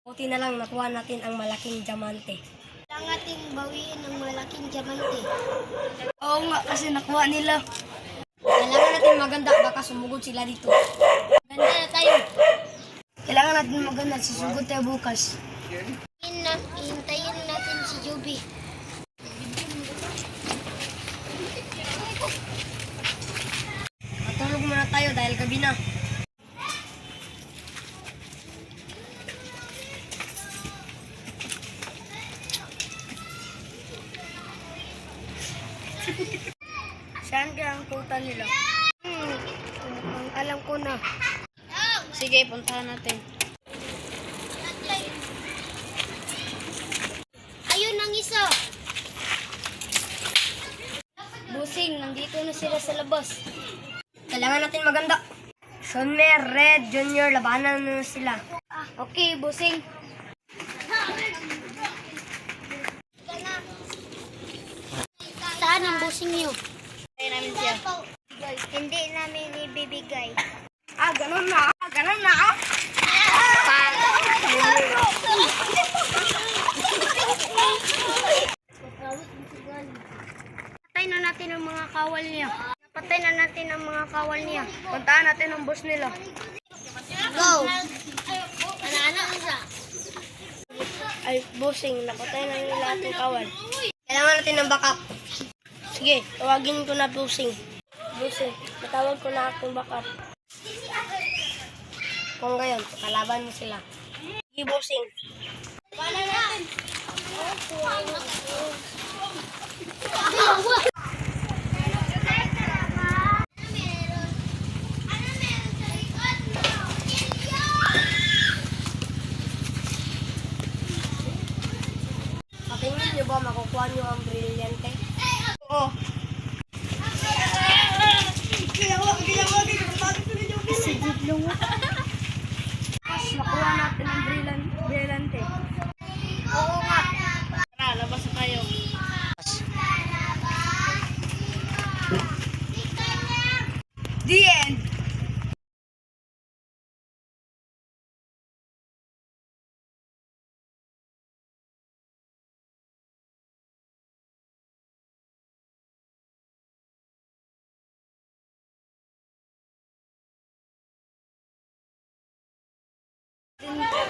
Buti na lang nakuha natin ang malaking diamante. Kailangan natin bawiin ang malaking diamante. Oo nga, kasi nakuha nila. Kailangan natin maganda, baka sumugod sila dito. Ganda na tayo. Kailangan natin maganda, sisugod tayo bukas. Hintayin natin si Joby. Matulog muna tayo dahil gabi na. Saan kaya ang total nila? Alam ko na. Sige, puntahan natin. Ayun ang isa. Busing, nandito na sila sa labas. Kailangan natin maganda. Sonmer, Red, Junior, labanan na sila. Okay, Busing. Saan ang busing niyo? Kaya namin siya. Hindi namin ibibigay. Ganun na. Ganun na. Patay na natin ang mga kawal niya. Patay na natin ang mga kawal niya. Puntahan natin ang boss nila. Go! Ano isa? Ay, bossing, napatay na nila ating kawal. Kailangan natin ng backup. Sige, tawagin ko na bossing. Bossing, natawag ko na akong backup. Kung gayon, kalaban mo sila. Sige, bossing. Wala natin. Patingin niyo ba makukuha niyo ang brilyante? Oo. Si Jidlong. Mas makuha natin ang brilyante. Oo nga. Tara, labas na tayo. The end!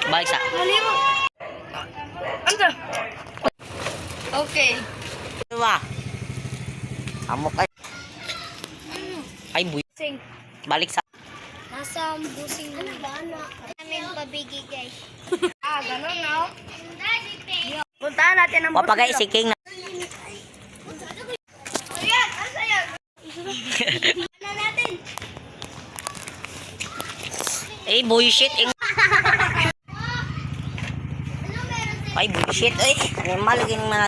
Balik sa. Halimo! Ano? Okay. Diba? Amok ay. Ay, buy. Sing. Balik sa. Nasa ang busing na namin pabigigay. Ganun na. Puntahan natin ang Papagay si King na. Ayan! Asa yan? Ano natin? Eh, bullshit. Ay, bullshit. Ay, malaging mga